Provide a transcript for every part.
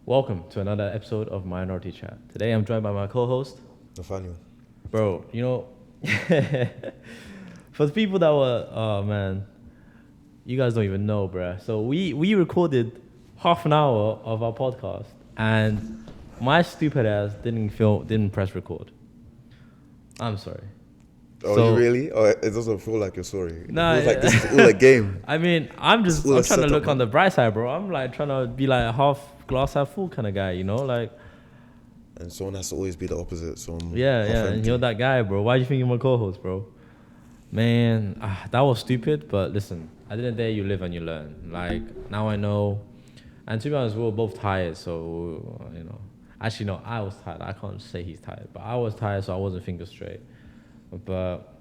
Welcome to another episode of Minority Chat. Today I'm joined by my co-host. Nathaniel. Bro, for the people that were, oh man, you guys don't even know, bruh. So we recorded half an hour of our podcast and my stupid ass didn't press record. I'm sorry. Oh, So, you really? Oh, it doesn't feel like you're sorry. It nah, feels like this is all a game. I mean, I'm It's all a trying to setup, look on man. the bright side, bro. I'm like trying to be like a half glass half full kind of guy, like. And someone has to always be the opposite. So I'm Yeah, half yeah, and empty. you're that guy, bro. Why do you think you're my co-host, bro? Man, that was stupid, but listen, at the end of the day, you live and you learn. Like, now I know, and to be honest, we were both tired, so, Actually, no, I was tired. I can't say he's tired, but I was tired, so I wasn't thinking straight. But,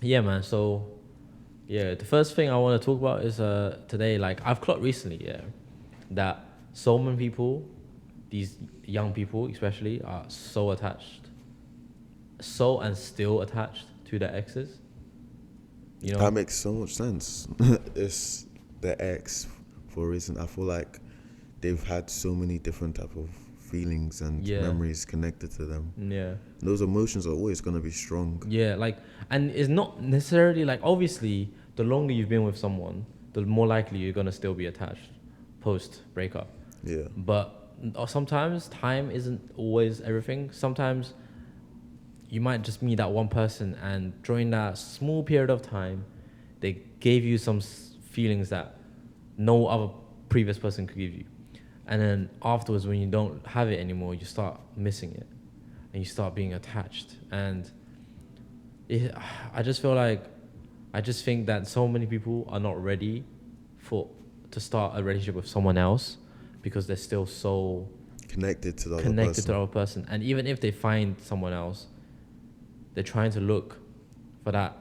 yeah, man, so, yeah, the first thing I want to talk about is today, like, I've clocked recently, yeah, that so many people, these young people especially, are so attached, so and still attached to their exes. That makes so much sense. It's the ex for a reason. I feel like they've had so many different type of feelings and Yeah. memories connected to them. Yeah. And those emotions are always going to be strong. Yeah, like, and it's not necessarily like, obviously, the longer you've been with someone, the more likely you're gonna still be attached post breakup. Yeah. But sometimes time isn't always everything. Sometimes you might just meet that one person, and during that small period of time, they gave you some feelings that no other previous person could give you. And then afterwards, when you don't have it anymore, you start missing it, and you start being attached. And I just feel like, I just think that so many people are not ready to start a relationship with someone else because they're still so Connected to the other connected person. to the other person. And even if they find someone else, they're trying to look for that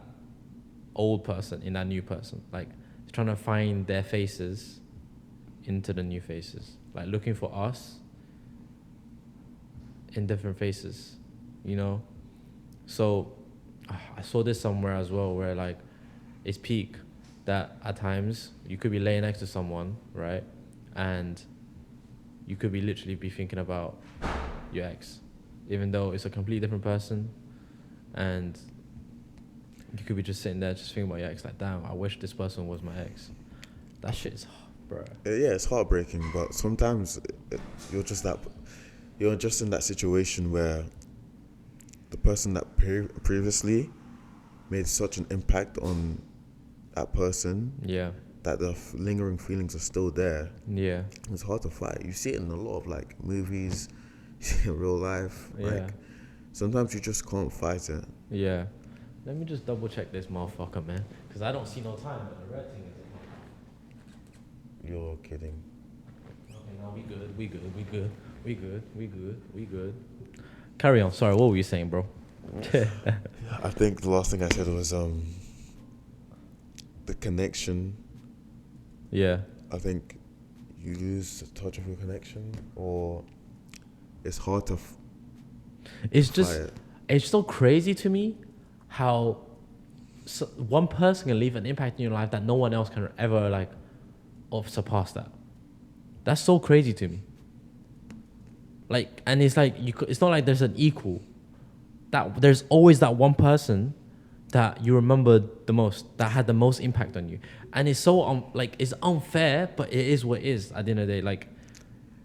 old person in that new person. Like, they're trying to find their faces into the new faces. Like, looking for us in different faces, So, I saw this somewhere as well where, like, it's peak that at times you could be laying next to someone, right? And you could be literally be thinking about your ex, even though it's a completely different person. And you could be just sitting there just thinking about your ex, like, damn, I wish this person was my ex. That shit is, bro. Yeah, it's heartbreaking, but sometimes you're just in that situation where the person that previously made such an impact on that person Yeah. that the lingering feelings are still there. Yeah. It's hard to fight. You see it in a lot of like movies, you see it in real life. Yeah. Like sometimes you just can't fight it. Yeah. Let me just double check this motherfucker, man, because I don't see no time, but the red thing is. You're kidding. Okay, no, we good. Carry on. Sorry, what were you saying, bro? I think the last thing I said was the connection. Yeah. I think you lose the touch of your connection, or it's hard to It's fight just, it. it's so crazy to me how one person can leave an impact in your life that no one else can ever, like, surpass that. That's so crazy to me. Like, and it's like, it's not like there's an equal. That there's always that one person that you remember the most, that had the most impact on you. And it's so, it's unfair, but it is what it is at the end of the day. Like,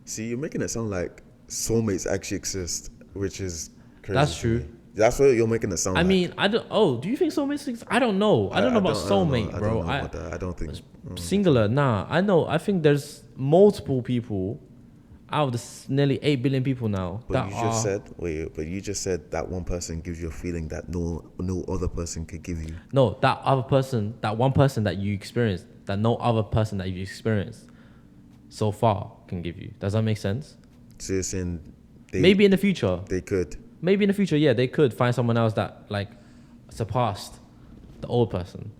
See, you're making it sound like soulmates actually exist, which is crazy. That's to true. me. That's what you're making it sound I like. mean, do you think soulmates exist? I don't know. I don't know about soulmate, I bro. don't know about that. I don't think. Singular, nah. I know. I think there's multiple people out of the nearly 8 billion people now But you just said that one person gives you a feeling that no other person could give you. No, that other person, that one person that you experienced, that no other person that you experienced so far can give you. Does that make sense? So you're saying Maybe in the future. they could. Maybe in the future, yeah, they could find someone else that, like, surpassed the old person.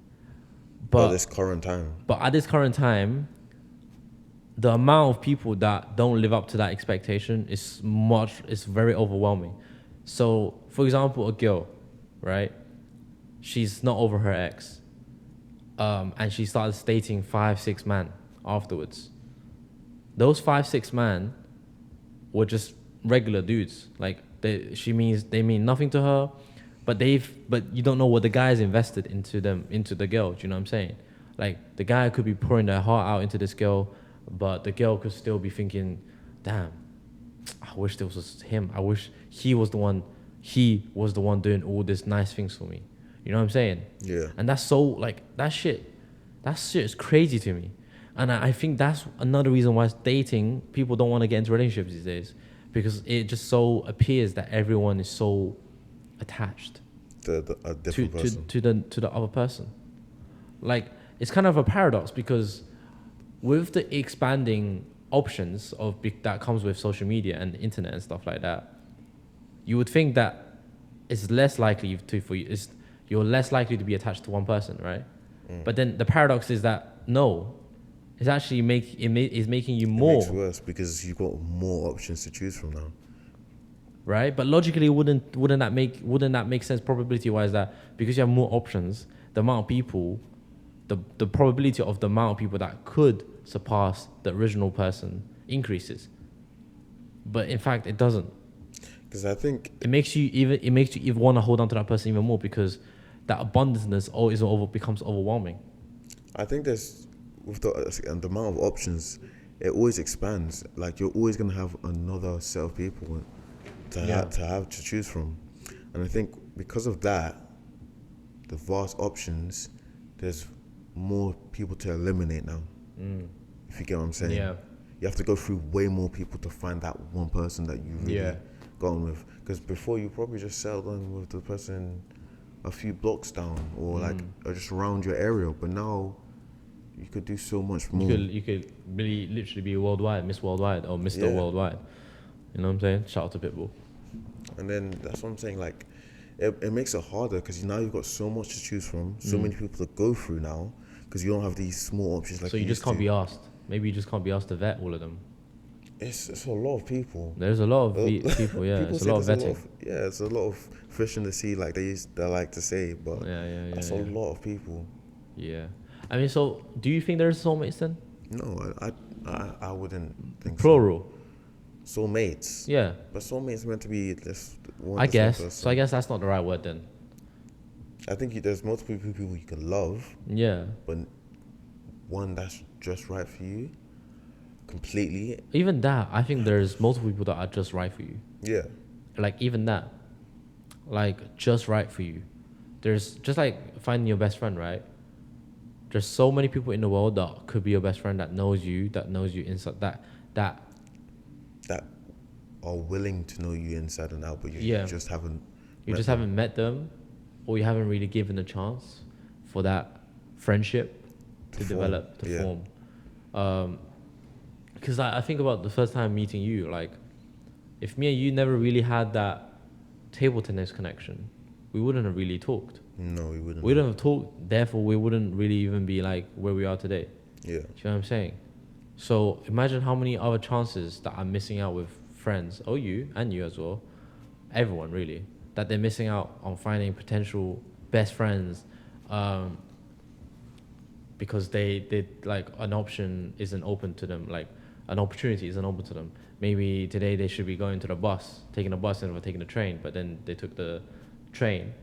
But this current time. But at this current time, the amount of people that don't live up to that expectation is very overwhelming. So, for example, a girl, right? She's not over her ex. And she starts dating 5-6 men afterwards. Those 5-6 men were just regular dudes. Like they mean nothing to her, but you don't know what the guy's invested into the girl. Do you know what I'm saying? Like the guy could be pouring their heart out into this girl, but the girl could still be thinking, damn, I wish this was him. I wish he was the one doing all these nice things for me. You know what I'm saying? Yeah. And that's so, like, that shit is crazy to me. And I think that's another reason why dating, people don't want to get into relationships these days, because it just so appears that everyone is so attached A different person. to the other person. Like, it's kind of a paradox, because with the expanding options that comes with social media and the internet and stuff like that, you would think that it's less likely you're less likely to be attached to one person, right? But then the paradox is that no, it's actually is making you more. It makes it worse because you've got more options to choose from now. Right? But logically, wouldn't that make sense probability wise, that because you have more options, the amount of people, the probability of the amount of people that could surpass the original person increases. But in fact, it doesn't. Because I think it makes you even want to hold on to that person even more, because that abundanceness becomes overwhelming. I think there's with the amount of options, it always expands. Like you're always gonna have another set of people to choose from, and I think because of that, the vast options, there's more people to eliminate now. If you get what I'm saying. Yeah. You have to go through way more people to find that one person that you really got on with. Because before you probably just settled on with the person a few blocks down or or just around your area. But now you could do so much more. You could really literally be worldwide, Miss Worldwide or Mr. Worldwide. You know what I'm saying? Shout out to Pitbull. And then that's what I'm saying. Like, it makes it harder because now you've got so much to choose from, so many people to go through now, because you don't have these small options. Like so you just can't be asked. Maybe you just can't be asked to vet all of them. It's a lot of people. There's a lot of people, yeah. It's a lot of vetting. It's a lot of fish in the sea, like they like to say, but that's a lot of people. Yeah. I mean, so do you think there's soulmates then? No, I wouldn't think Plural. So. Soulmates. Yeah. But soulmates meant to be just one. I guess. So I guess that's not the right word then. I think there's multiple people you can love. Yeah. But one that's just right for you. Completely. Even that, I think there's multiple people that are just right for you. Yeah. Like even that, like just right for you. There's just like finding your best friend, right? There's so many people in the world that could be your best friend, that knows you inside, that are willing to know you inside and out, but you just haven't. Haven't met them, or you haven't really given a chance for that friendship to develop, to form. Because I think about the first time meeting you, like, if me and you never really had that table tennis connection, we wouldn't have really talked. No, we wouldn't. We wouldn't have talked, therefore we wouldn't really even be like where we are today. Yeah. Do you know what I'm saying? So imagine how many other chances that I'm missing out with friends, you and you as well, everyone really, that they're missing out on finding potential best friends, because they like an option isn't open to them, like an opportunity isn't open to them. Maybe today they should be going to the bus, taking a bus instead of taking the train, but then they took the train.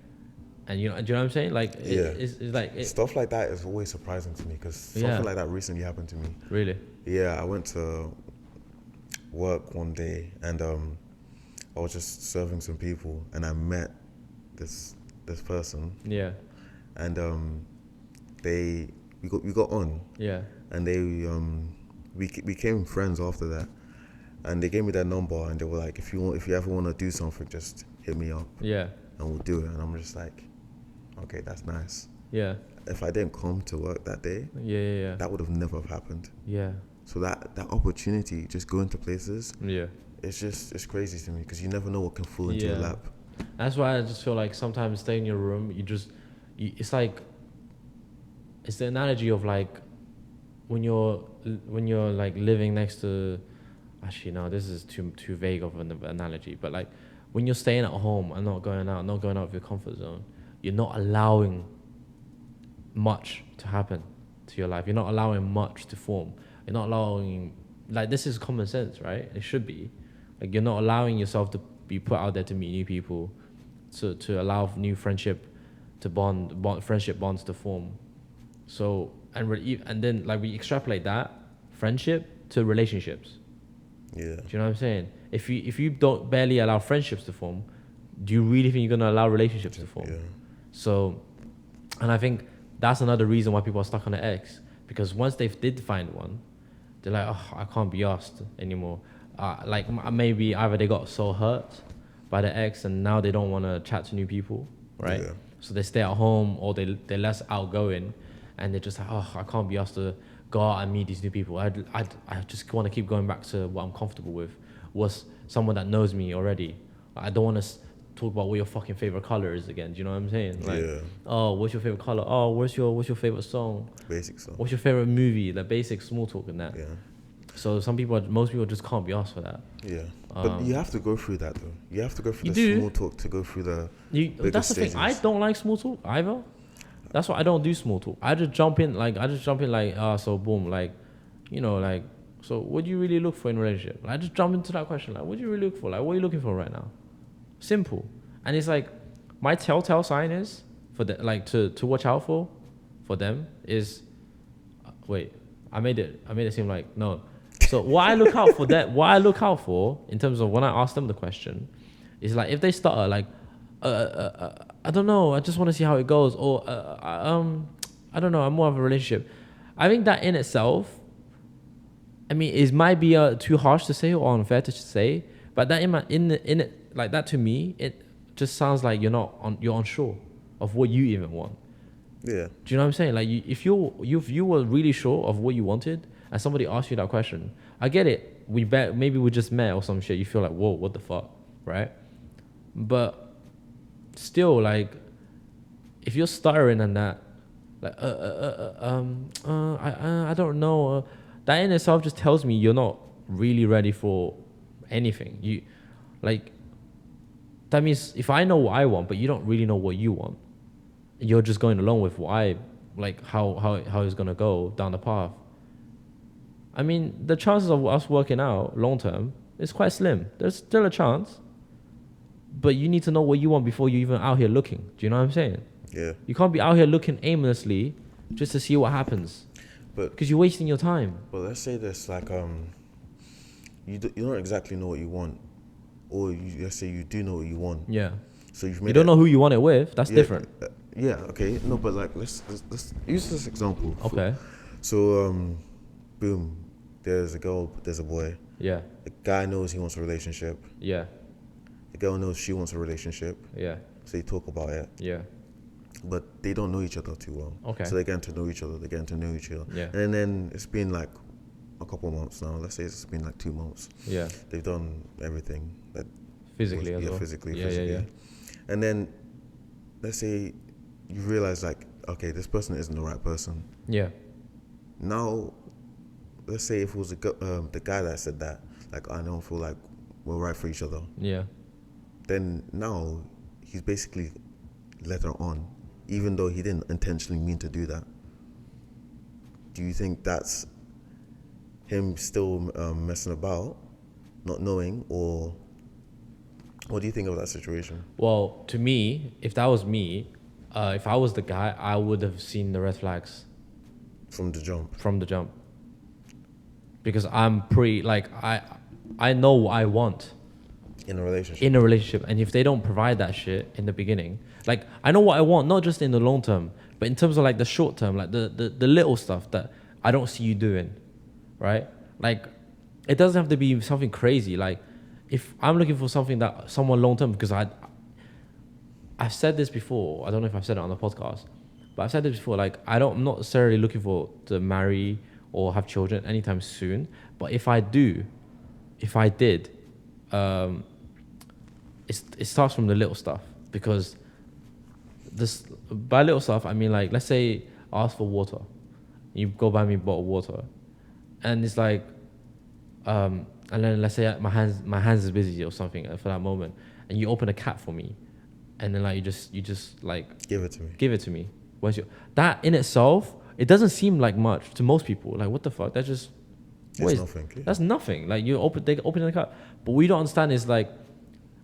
And do you know what I'm saying? Like, it's like... Stuff like that is always surprising to me, because something like that recently happened to me. Really? Yeah, I went to work one day, and I was just serving some people, and I met this person. Yeah. And we got on. Yeah. And we became friends after that. And they gave me their number, and they were like, if you ever want to do something, just hit me up. Yeah. And we'll do it. And I'm just like, okay, that's nice. Yeah. If I didn't come to work that day, that would have never happened. Yeah. So that opportunity, just going to places, it's crazy to me, because you never know what can fall into your lap. That's why I just feel like sometimes stay in your room, it's like, it's the analogy of like when you're like living next to, actually no, this is too vague of an analogy, but like when you're staying at home and not going out of your comfort zone, you're not allowing much to happen to your life. You're not allowing much to form. You're not allowing, like, this is common sense, right? It should be. Like you're not allowing yourself to be put out there to meet new people, to allow new friendship to friendship bonds to form. So and then like we extrapolate that friendship to relationships. Yeah. Do you know what I'm saying? If you don't barely allow friendships to form, do you really think you're gonna allow relationships to form? Yeah. So, and I think that's another reason why people are stuck on the ex, because once they did find one, they're like, oh, I can't be asked anymore. Maybe either they got so hurt by the ex and now they don't want to chat to new people, right? Yeah. So they stay at home, or they're less outgoing, and they're just like, oh, I can't be asked to go out and meet these new people. I just want to keep going back to what I'm comfortable with, was someone that knows me already. I don't want to talk about what your fucking favorite color is again. Do you know what I'm saying? Like, Yeah. oh, what's your favorite color? Oh, what's your favorite song? Basic stuff. What's your favorite movie? Like basic small talk and that. Yeah. So most people just can't be asked for that. Yeah. But you have to go through that though. You have to go through small talk to go through the bigger That's the stages. thing. I don't like small talk either. That's why I don't do small talk. I just jump in like, so boom, like, you know, like, so what do you really look for in a relationship? Like, I just jump into that question. Like, what do you really look for? Like, what are you looking for right now? Simple. And it's like, my telltale sign is to watch out for them is, wait, I made it seem like, no. So what I look out for in terms of when I ask them the question is like, if they stutter like, I don't know, I just want to see how it goes, or I don't know, I'm more of a relationship. I think that in itself, I mean, it might be too harsh to say or unfair to say, but that in it like that, to me, it just sounds like you're unsure of what you even want. Yeah. Do you know what I'm saying? Like, if you were really sure of what you wanted, and somebody asked you that question, I get it. Maybe we just met or some shit. You feel like, whoa, what the fuck, right? But still, like, if you're stuttering and that, like, I don't know. That in itself just tells me you're not really ready for anything. That means if I know what I want, but you don't really know what you want, you're just going along with how it's gonna go down the path. I mean, the chances of us working out long term is quite slim. There's still a chance, but you need to know what you want before you even out here looking. Do you know what I'm saying? Yeah. You can't be out here looking aimlessly just to see what happens, because you're wasting your time. But let's say this, like, you don't exactly know what you want, or let's say you do know what you want. Yeah. So you don't know who you want it with. That's different. Yeah. Okay. No, but like, let's use this example. Okay. So boom, there's a girl, there's a boy. Yeah. The guy knows he wants a relationship. Yeah. The girl knows she wants a relationship. Yeah. So they talk about it. Yeah. But they don't know each other too well. Okay. So they're getting to know each other. Yeah. And then it's been like a couple months now. Let's say it's been like 2 months. Yeah. They've done everything. Physically as well. Physically. Yeah. And then let's say you realize, like, okay, this person isn't the right person. Yeah. Now, let's say if it was the guy that said that, like, I don't feel like we're right for each other. Yeah. Then now he's basically let her on, even though he didn't intentionally mean to do that. Do you think that's him still messing about, not knowing, or what do you think of that situation? Well, to me, if that was me, if I was the guy, I would have seen the red flags From the jump. Because I'm pretty, like, I know what I want In a relationship. And if they don't provide that shit in the beginning, like, I know what I want, not just in the long term, but in terms of like the short term, like the little stuff that I don't see you doing, right? Like, it doesn't have to be something crazy. Like, if I'm looking for someone long term, because I've said this before, I don't know if I've said it on the podcast, but I've said this before, like, I'm not necessarily looking to marry or have children anytime soon, but if I did, it starts from the little stuff, because by little stuff, I mean, like, let's say I ask for water, you go buy me a bottle of water, and it's like, and then let's say my hands is busy or something for that moment, and you open a cap for me, and then like you just like Give it to me. That in itself, it doesn't seem like much to most people. Like, what the fuck? That's just It's nothing. Yeah. That's nothing. Like they open the car. But what you don't understand is like,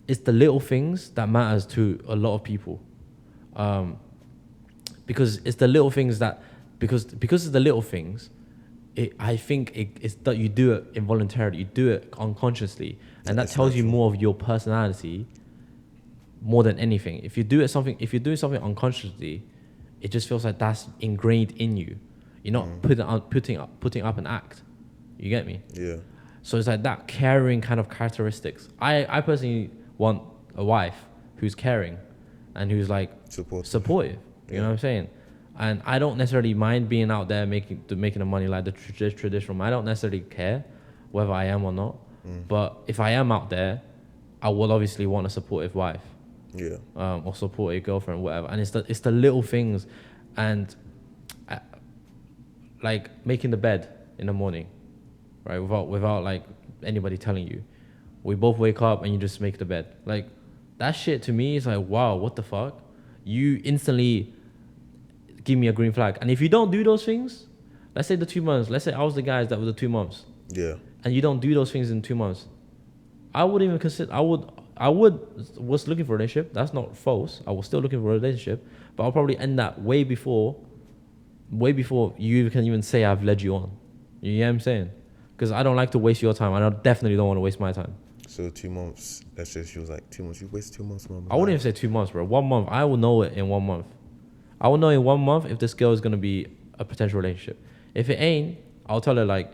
it's the little things that matters to a lot of people. Because it's the little things that, because it's the little things, I think it's that you do it involuntarily, you do it unconsciously, and that tells you more of your personality more than anything. If you're doing something unconsciously, it just feels like that's ingrained in you. You're not putting up an act. You get me? Yeah. So it's like that caring kind of characteristics. I personally want a wife who's caring and who's like supportive. You know what I'm saying? And I don't necessarily mind being out there making the money like the traditional. I don't necessarily care whether I am or not. But if I am out there, I will obviously want a supportive wife. Yeah. Or support a girlfriend, whatever. And it's the little things, and like making the bed in the morning, right? Without like anybody telling you. We both wake up and you just make the bed. Like that shit to me is like, wow, what the fuck? You instantly give me a green flag. And if you don't do those things, let's say the 2 months, let's say I was the guys that were the 2 months. Yeah. And you don't do those things in 2 months, I wouldn't even consider, was looking for a relationship. That's not false. I was still looking for a relationship, but I'll probably end that way before you can even say I've led you on. You know what I'm saying? Because I don't like to waste your time, and I definitely don't want to waste my time. So 2 months, let's say she was like 2 months, you wasted 2 months, mom. I wouldn't even say 2 months, bro. 1 month. I will know it in 1 month. I will know in 1 month if this girl is going to be a potential relationship. If it ain't, I'll tell her like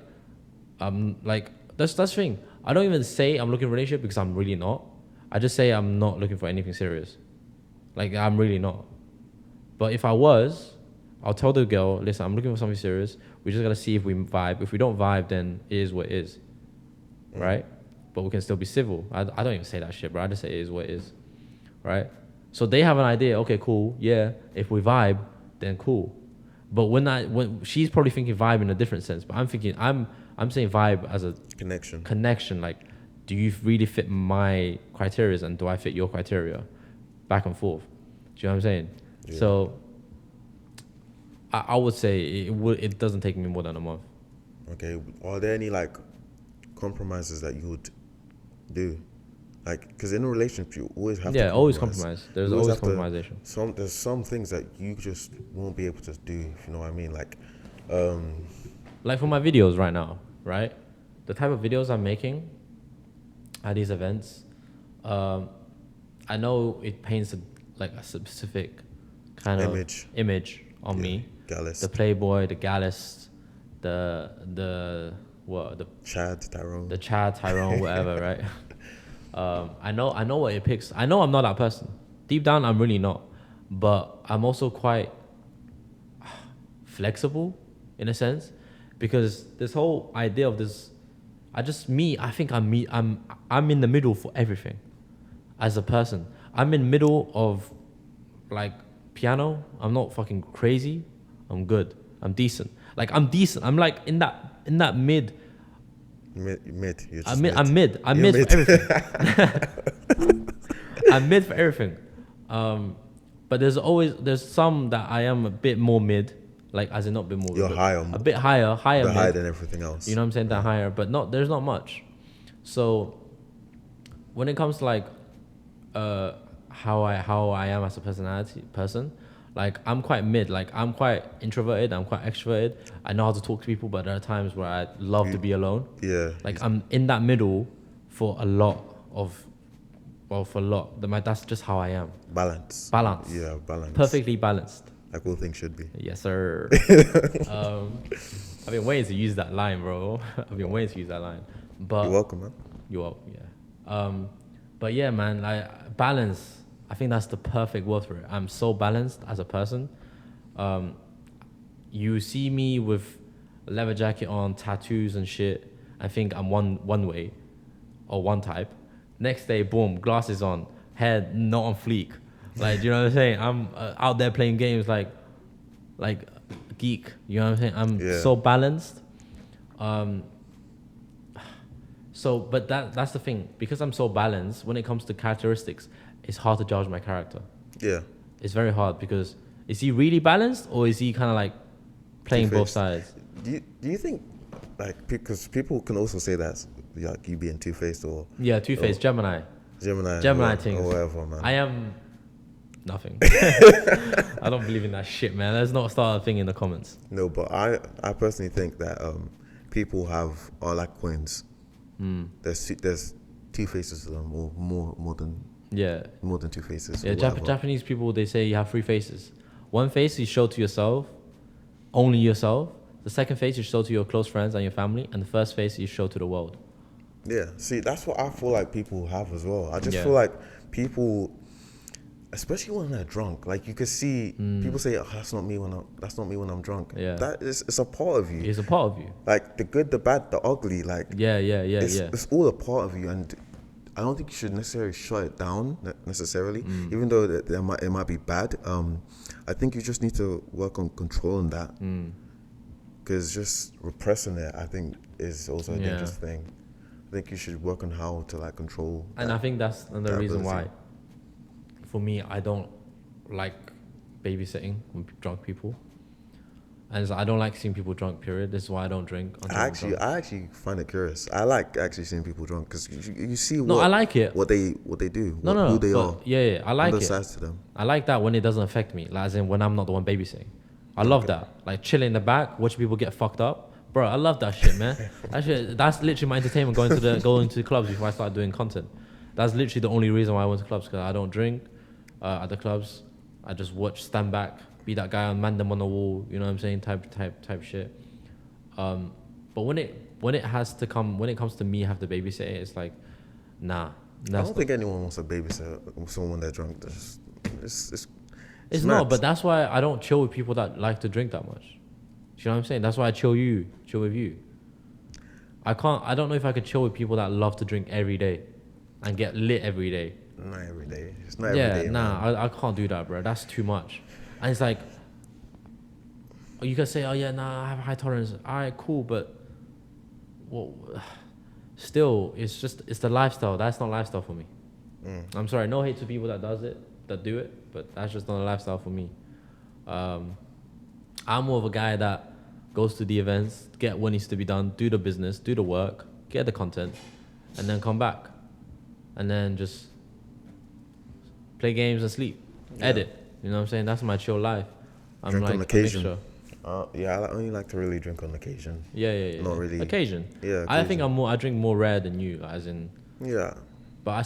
that's the thing. I don't even say I'm looking for a relationship because I'm really not. I just say I'm not looking for anything serious. Like, I'm really not. But if I was, I'll tell the girl, listen, I'm looking for something serious. We just got to see if we vibe. If we don't vibe, then it is what it is. Right? But we can still be civil. I don't even say that shit, bro. I just say it is what it is. Right? So they have an idea. Okay, cool. Yeah. If we vibe, then cool. But when she's probably thinking vibe in a different sense. But I'm thinking, I'm saying vibe as a connection. Like, do you really fit my criteria, and do I fit your criteria? Back and forth. Do you know what I'm saying? Yeah. So I would say it doesn't take me more than a month. Okay. Are there any like compromises that you would do? Like, because in a relationship you always have to compromise. Always compromise. There's always compromisation. There's some things that you just won't be able to do, if you know what I mean. Like for my videos right now, right? The type of videos I'm making at these events, I know it paints a specific kind of image on me. Gallist. The playboy, the gallist, the Chad Tyrone. The Chad Tyrone, whatever, right? I know what it picks. I know I'm not that person. Deep down, I'm really not. But I'm also quite flexible in a sense, because this whole idea of this, I think I'm in the middle for everything. As a person, I'm in middle of like piano. I'm not fucking crazy. I'm good. I'm decent. Like, I'm decent. I'm like in that mid. Mid. I'm mid for everything. I'm mid for everything. But there's some that I am a bit more mid, like as in not a bit more. You're higher. A bit higher than everything else. You know what I'm saying? That higher, but there's not much. So when it comes to like how I am as a person, like I'm quite mid. Like I'm quite introverted. I'm quite extroverted. I know how to talk to people, but there are times where I love to be alone. Yeah. Like I'm in that middle for a lot. That's just how I am. Balance. Yeah, balance. Perfectly balanced. Like all things should be. Yes, sir. I've been waiting to use that line, bro. But you're welcome, man. You're welcome, yeah. But yeah, man, like balance. I think that's the perfect word for it. I'm so balanced as a person. You see me with a leather jacket on, tattoos and shit. I think I'm one way or one type. Next day, boom, glasses on, hair not on fleek. Like, you know what I'm saying? I'm out there playing games like geek. You know what I'm saying? I'm so balanced. But that's the thing. Because I'm so balanced, when it comes to characteristics, it's hard to judge my character. Yeah. It's very hard because is he really balanced or is he kind of like playing both sides? Do you think like because people can also say that like you being two-faced or Two-faced, Gemini Gemini things. or whatever, man. I am nothing. I don't believe in that shit, man. Let's not start a thing in the comments. No, but I personally think that people are like coins. There's two faces to them, or more than two faces. Yeah, Japanese people, they say you have three faces. One face you show to yourself, only yourself. The second face you show to your close friends and your family, and the first face you show to the world. Yeah, see, that's what I feel like people have as well. I just feel like people, especially when they're drunk, like you can see people say, "Oh, that's not me when I'm drunk." Yeah, it's a part of you. It's a part of you. Like the good, the bad, the ugly. Like it's all a part of you, and I don't think you should necessarily shut it down necessarily, even though it might be bad. I think you just need to work on controlling that, because just repressing it, I think, is also a dangerous thing. I think you should work on how to like control. And I think that's another reason why, for me, I don't like babysitting with drunk people. And I don't like seeing people drunk, period. This is why I don't drink. I actually find it curious. I like actually seeing people drunk because you see I like it. what they do, who they are. Yeah, I like it. Sides to them. I like that when it doesn't affect me, like as in when I'm not the one babysitting. I love that. Like chilling in the back, watch people get fucked up. Bro, I love that shit, man. That's literally my entertainment, going to clubs before I start doing content. That's literally the only reason why I went to clubs, because I don't drink at the clubs. I just stand back, be that guy and man them on the wall, you know what I'm saying, type shit. But when it comes to me have to babysit it, it's like, nah. I don't think anyone wants to babysit someone when they're drunk. It's not, but that's why I don't chill with people that like to drink that much. You know what I'm saying? That's why I chill with you. I don't know if I could chill with people that love to drink every day and get lit every day. Not every day. It's not every day. I can't do that, bro. That's too much. And it's like, you can say, oh yeah, nah, I have a high tolerance. All right, cool, but still, it's the lifestyle. That's not lifestyle for me. I'm sorry, no hate to people that do it, but that's just not a lifestyle for me. I'm more of a guy that goes to the events, get what needs to be done, do the business, do the work, get the content, and then come back. And then just play games and sleep. Edit. You know what I'm saying? That's my chill life. I'm drink like on occasion. I only like to really drink on occasion. Yeah. Not really. Occasion. Yeah. Occasion. I think I drink more rare than you, as in. Yeah. But I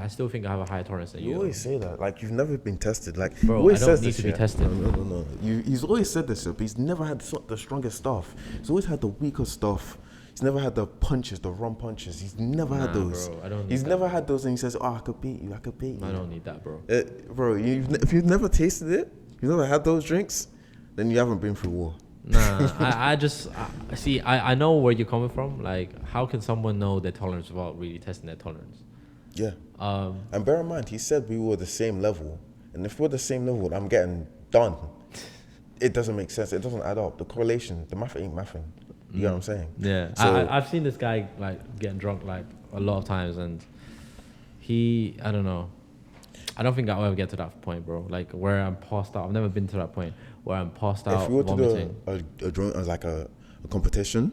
still think I have a higher tolerance than you. You always say that, like you've never been tested. Like, bro, I don't need to be tested. No. He's always said this, but he's never had the strongest stuff. He's always had the weaker stuff. He's never had the punches, the wrong punches. He's never had those. Bro, I don't need He's that. never had those, and he says, "Oh, I could beat you. I don't need that, bro. Bro, if you've never tasted it, you've never had those drinks, then you haven't been through war. Nah, I know where you're coming from. Like, how can someone know their tolerance without really testing their tolerance? Yeah. And bear in mind, he said we were the same level. And if we're the same level, I'm getting done. It doesn't make sense. It doesn't add up. The correlation, the math ain't mathing. You know what I'm saying? Yeah. So, I've seen this guy like getting drunk like a lot of times, and I don't know. I don't think I'll ever get to that point, bro. Like where I'm passed out. I've never been to that point where I'm passed out. If we were vomiting. to do a drunk, like a competition,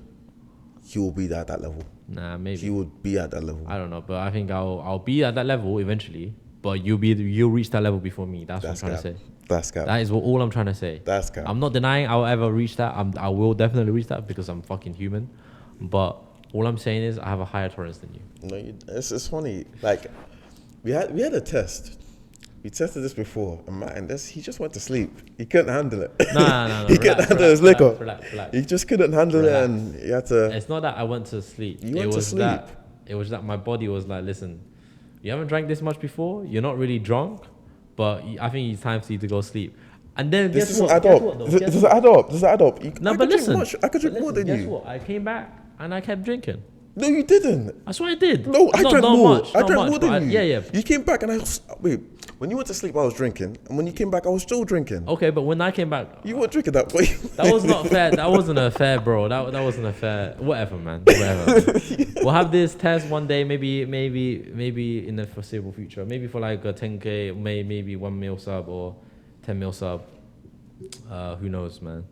he will be at that level. Nah, maybe he would be at that level. I don't know, but I think I'll be at that level eventually. But you'll reach that level before me. That's what I'm trying to say. That's cap. That is all I'm trying to say. That's cap. I'm not denying I'll ever reach that. I will definitely reach that because I'm fucking human. But all I'm saying is I have a higher tolerance than you. No, it's funny. Like we had a test. We tested this before, and he just went to sleep. He couldn't handle it. No. He couldn't handle his liquor. Relax. He just couldn't handle it, and he had to. It's not that I went to sleep. You went to sleep. It was that my body was like, listen, you haven't drank this much before. You're not really drunk, but I think it's time for you to go sleep. And then this doesn't add up. Does it add up? Does it add up? No, but listen. I could drink more than you. Guess what? I came back and I kept drinking. No, you didn't. I swear I did. No, I drank more. I drank more than you. Yeah. You came back and wait. When you went to sleep, I was drinking, and when you came back, I was still drinking. Okay, but when I came back, you weren't drinking that way. That was not fair. That wasn't a fair, bro. That wasn't a fair. Whatever, man. Whatever. We'll have this test one day, maybe in the foreseeable future. Maybe for like a 10K, maybe 1 mil sub or 10 mil sub. Who knows, man?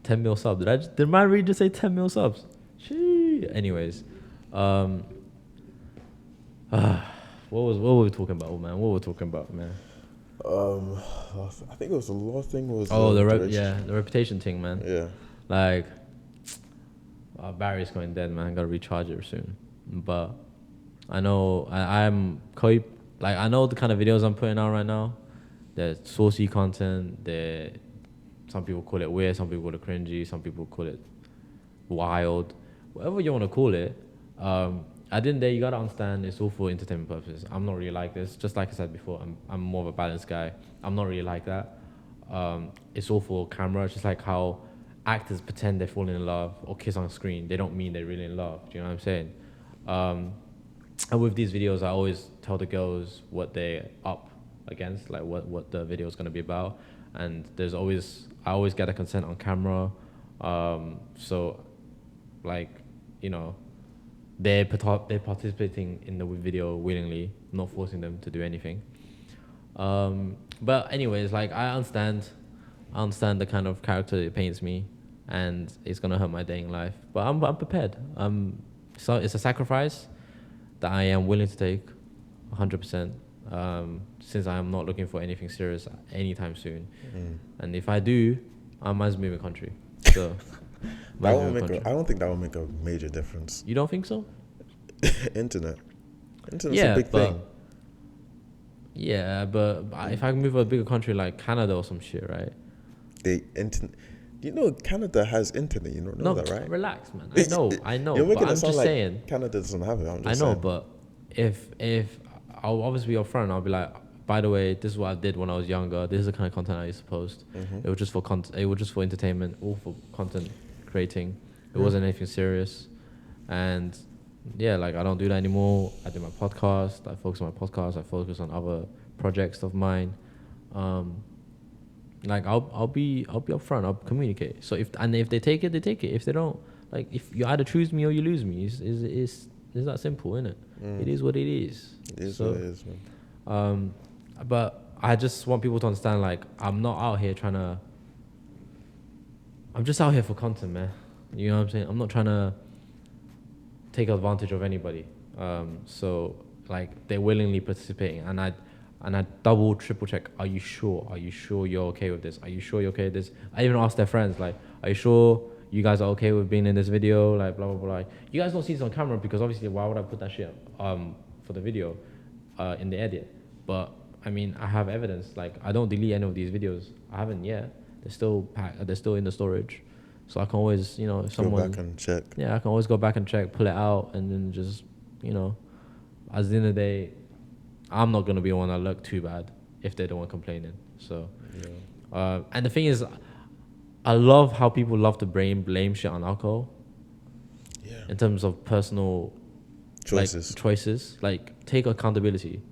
10 mil sub. Did man really just say 10 mil subs? Anyways, what were we talking about, man? What were we talking about, man? I think it was the law thing. Was The duration. reputation thing, man. Yeah. Like, our battery's going dead, man. I gotta recharge it soon. But I know I'm like, I know the kind of videos I'm putting out right now. They're saucy content. Some people call it weird. Some people call it cringy. Some people call it wild. Whatever you want to call it. At the end of the day, you gotta understand it's all for entertainment purposes. I'm not really like this. Just like I said before, I'm more of a balanced guy. I'm not really like that. It's all for camera. Just like how actors pretend they're falling in love or kiss on screen. They don't mean they're really in love. Do you know what I'm saying? And with these videos, I always tell the girls what they're up against, like what the video is gonna be about. And I always get a consent on camera. So, like, you know, they're participating in the video willingly, not forcing them to do anything. But anyways, like, I understand the kind of character it paints me, and it's gonna hurt my day in life. But I'm prepared. So it's a sacrifice that I am willing to take, 100%. Since I am not looking for anything serious anytime soon, and if I do, I might move a country. So. I don't think that will make a major difference. You don't think so? Internet's a big thing. Yeah, but if I move to a bigger country like Canada or some shit, right? You know, Canada has internet. You don't know that, right? Relax, man. I know. You're making but it sound I'm just like saying. Canada doesn't have it. I know, but if I'll obviously be upfront, I'll be like, by the way, this is what I did when I was younger. This is the kind of content I used to post. It was just for It was just for entertainment, all for content creating. It wasn't anything serious, and yeah, like, I don't do that anymore. I do my podcast. I focus on my podcast. I focus on other projects of mine. Like, I'll be upfront. I'll communicate. So if they take it, they take it. If they don't, like, if you either choose me or you lose me, it's that simple, isn't it? It is what it is. It is what it is, man. But I just want people to understand, like, I'm not out here I'm just out here for content, man. You know what I'm saying? I'm not trying to take advantage of anybody. So, like, they're willingly participating, and I double, triple check. Are you sure? Are you sure you're okay with this? Are you sure you're okay with this? I even ask their friends, like, are you sure you guys are okay with being in this video? Like, blah, blah, blah. Like, you guys don't see this on camera because obviously, why would I put that shit for the video in the edit? But I mean, I have evidence. Like, I don't delete any of these videos. I haven't yet. They're still they're still in the storage. So I can always, you know, if someone... Go back and check. Yeah, I can always go back and check, pull it out, and then just, you know, at the end of the day, I'm not going to be the one that look too bad if they're the one complaining. So, and the thing is, I love how people love to blame shit on alcohol. Yeah. In terms of personal choices. Like, take accountability.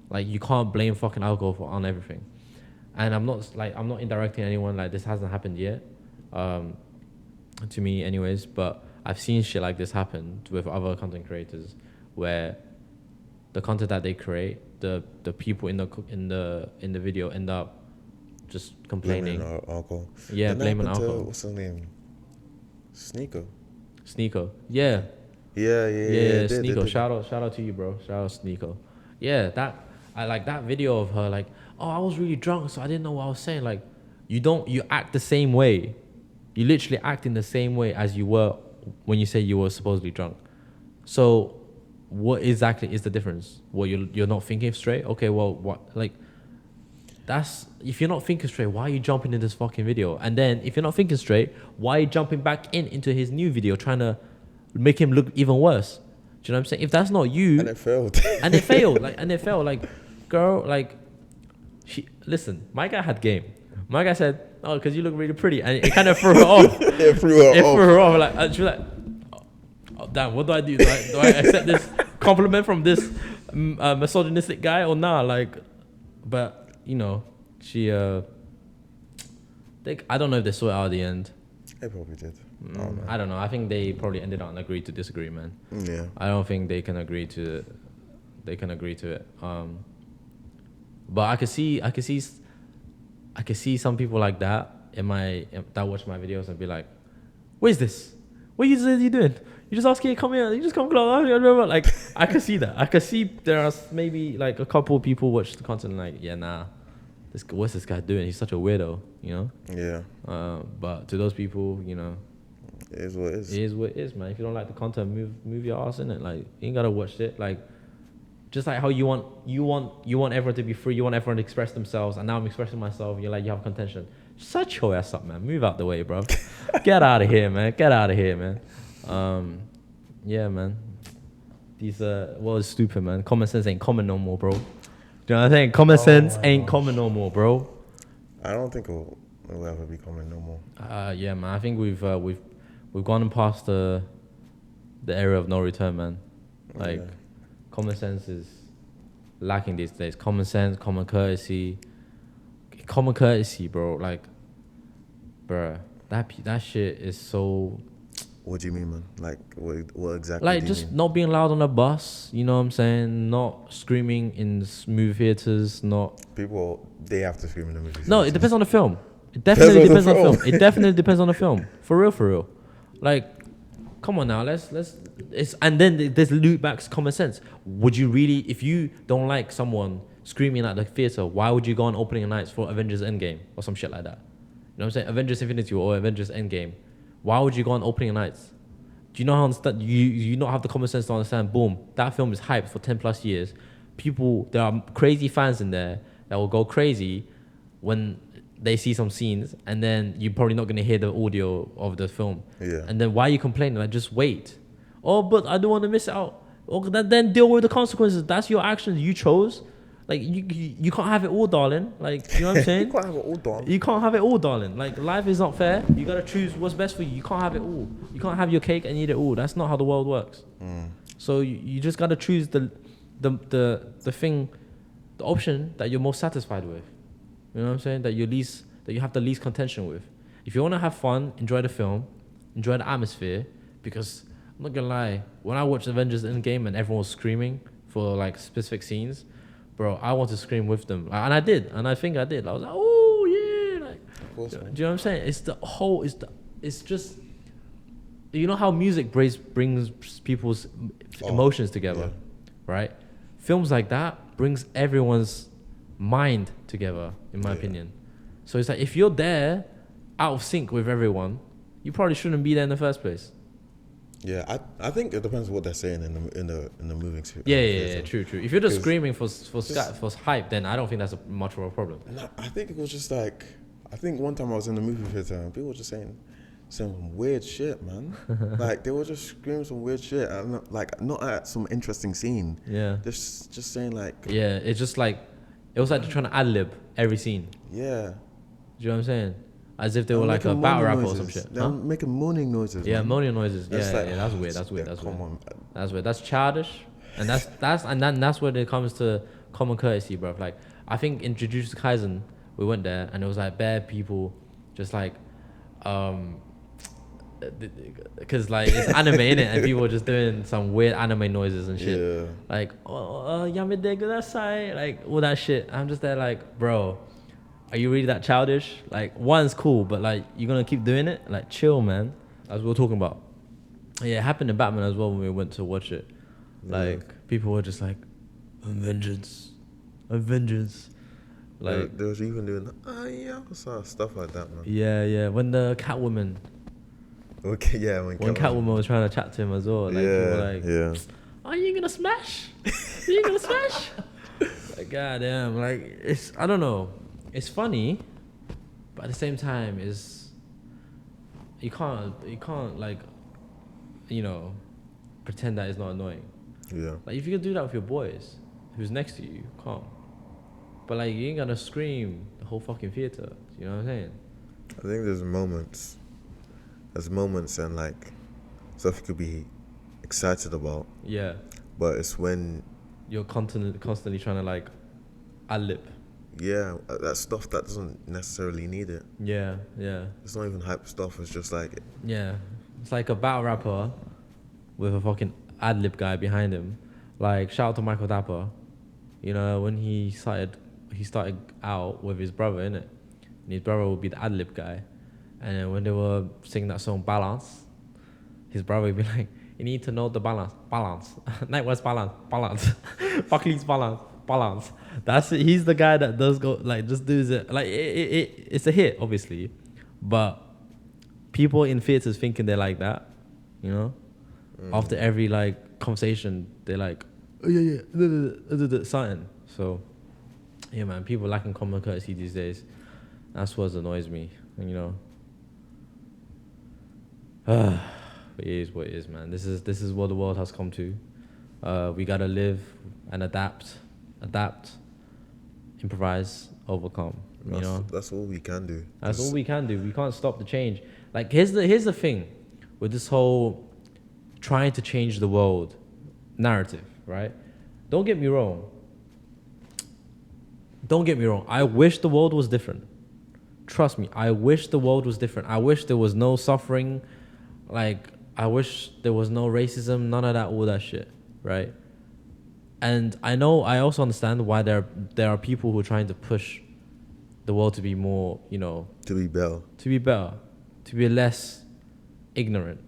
Like, you can't blame fucking alcohol on everything. And I'm not indirecting anyone. Like, this hasn't happened yet. To me anyways, but I've seen shit like this happen with other content creators, where the content that they create, the people in the video end up just complaining. Blaming alcohol. Yeah, blaming alcohol. What's his name? Sneeko. Yeah. Yeah. Sneeko. Shout out to you, bro. Shout out Sneeko. Yeah, I like that video of her, like, oh, I was really drunk, so I didn't know what I was saying. Like, you act the same way. You literally act in the same way as you were when you say you were supposedly drunk. So what exactly is the difference? Well, you're not thinking straight? Okay, well, what, like, if you're not thinking straight, why are you jumping in this fucking video? And then if you're not thinking straight, why are you jumping back into his new video trying to make him look even worse? Do you know what I'm saying? If that's not you... And it failed. Like, girl, like, listen, my guy had game. My guy said, oh, because you look really pretty. And it kind of threw her off. It threw her off. Like, she was like, oh, damn, what do I do? Do I accept this compliment from this misogynistic guy or not? Like, but, you know, she, I don't know if they saw it out at the end. They probably did. I don't know. I think they probably ended up and agreed to disagree, man. Yeah. I don't think they can agree to it. But I could see some people like that that watch my videos and be like, where's this? What are you doing? You just ask here, come here. You just come close. Like, I can see that. I can see there are maybe like a couple of people watch the content and like, yeah, nah. What's this guy doing? He's such a weirdo, you know? Yeah. But to those people, you know, It is what it is. it is what it is, man. If you don't like the content, move your ass in it. Like, you ain't gotta watch it. Like, just like how you want everyone to be free, you want everyone to express themselves, and now I'm expressing myself. You're like, you have contention. Shut your ass up, man. Move out the way, bro. Get out of here, man. Get out of here, man. Yeah, man. These is stupid, man. Common sense ain't common no more, bro. Do you know what I'm saying? Common sense ain't common no more, bro. I don't think it'll ever be common no more. Yeah, man. I think we've gone past the area of no return, man. Like, common sense is lacking these days. Common sense, common courtesy, bro. Like, bruh, that shit is so. What do you mean, man? Like, what exactly? Like, do you just mean? not being loud on a bus. You know what I'm saying? Not screaming in movie theaters. Not. People, they have to scream in the movies. No, it depends on the film. It definitely depends on the film. It definitely depends on the film. For real. Like, come on now. Let's. And then there's loop back common sense. Would you really, if you don't like someone screaming at the theater, why would you go on opening nights for Avengers Endgame or some shit like that? You know what I'm saying? Avengers Infinity War or Avengers Endgame. Why would you go on opening nights? Do you know how you not have the common sense to understand? Boom, that film is hyped for 10 plus years. There are crazy fans in there that will go crazy when they see some scenes, and then you're probably not gonna hear the audio of the film. Yeah. And then why are you complaining? Like, just wait. Oh, but I don't want to miss out. Oh, then deal with the consequences. That's your actions. You chose. Like, you can't have it all, darling. Like, you know what I'm saying? You can't have it all, darling. You can't have it all, darling. Like, life is not fair. You gotta choose what's best for you. You can't have it all. You can't have your cake and eat it all. That's not how the world works. So you just gotta choose the thing, the option that you're most satisfied with. You know what I'm saying? That you have the least contention with. If you wanna have fun, enjoy the film, enjoy the atmosphere. Because I'm not gonna lie, when I watched Avengers Endgame and everyone was screaming for like specific scenes, bro, I want to scream with them, and I did, and I think I did. I was like, oh yeah, like, do you know what I'm saying? It's just, you know how music brings people's emotions together, right? Films like that brings everyone's mind together, in my opinion. So it's like, if you're there, out of sync with everyone, you probably shouldn't be there in the first place. Yeah, I think it depends on what they're saying in the moving scene. Yeah, true. If you're just screaming for hype, then I don't think that's much of a problem. No, I think it was just like, I think one time I was in the movie theater and people were just saying some weird shit, man. Like, they were just screaming some weird shit, and like, not at some interesting scene. Yeah. Just saying like. Yeah, it's just like, it was like they're trying to ad-lib every scene. Yeah. Do you know what I'm saying? As if they were like a battle rapper or some shit. They're making moaning noises. Yeah, man. moaning noises. That's like, that's weird. That's weird. Come on. That's weird. That's childish, and that's where it comes to common courtesy, bro. Like, I think in Jujutsu Kaisen, we went there and it was like bare people, just like, because like it's anime innit, and people were just doing some weird anime noises and shit. Yeah. Like, yamete kudasai, like all that shit. I'm just there like, bro. Are you really that childish? Like, one's cool, but like, you're gonna keep doing it? Like, chill, man. As we were talking about. Yeah, it happened in Batman as well when we went to watch it. Like, people were just like, Avengers. Like, there was even doing stuff like that, man. Yeah. When the Catwoman. Okay, yeah. When Catwoman was trying to chat to him as well. Like, people were like, are you gonna smash? Like, goddamn. Like, I don't know. It's funny, but at the same time, you can't like, you know, pretend that it's not annoying. Yeah. Like, if you can do that with your boys, who's next to you, calm. But like, you ain't gonna scream the whole fucking theater. You know what I'm saying? I think there's moments and like stuff you could be excited about. Yeah. But it's when you're constantly trying to like ad-lib. Yeah, that stuff that doesn't necessarily need it. Yeah. It's not even hype stuff. It's just like. Yeah, it's like a battle rapper with a fucking ad-lib guy behind him. Like, shout out to Michael Dapper. You know, when he started out with his brother, innit? And his brother would be the ad-lib guy. And then when they were singing that song Balance, his brother would be like, you need to know the balance. Nightware's balance. Buckley's balance. That's it. He's the guy that does go, like, just does it. Like, it's a hit, obviously. But people in theaters thinking they're like that, you know? After every, like, conversation, they're like, oh, yeah, something. So, yeah, man, people lacking common courtesy these days. That's what annoys me, you know? It is what it is, man. This is what the world has come to. We gotta live and adapt, improvise, overcome. You know, that's all we can do. That's all we can do. We can't stop the change. Like here's the thing with this whole trying to change the world narrative, right? Don't get me wrong. I wish the world was different. Trust me, I wish the world was different. I wish there was no suffering. Like, I wish there was no racism, none of that, all that shit, right? And I also understand why there are people who are trying to push the world to be more, you know... To be better. To be less ignorant.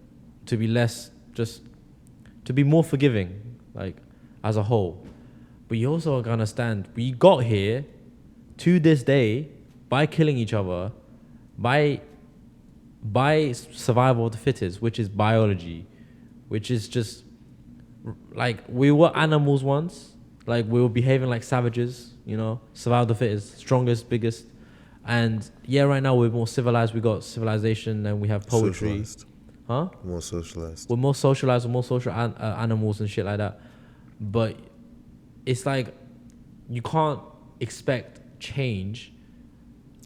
To be less just... To be more forgiving, like, as a whole. But you also gotta understand, we got here to this day by killing each other, by survival of the fittest, which is biology, which is just like we were animals once, like we were behaving like savages, you know, survival of the fittest, strongest, biggest, and yeah, right now we're more civilized. We got civilization and we have poetry, Socialized. huh? More socialized. We're more socialized, we're more social animals and shit like that. But it's like you can't expect change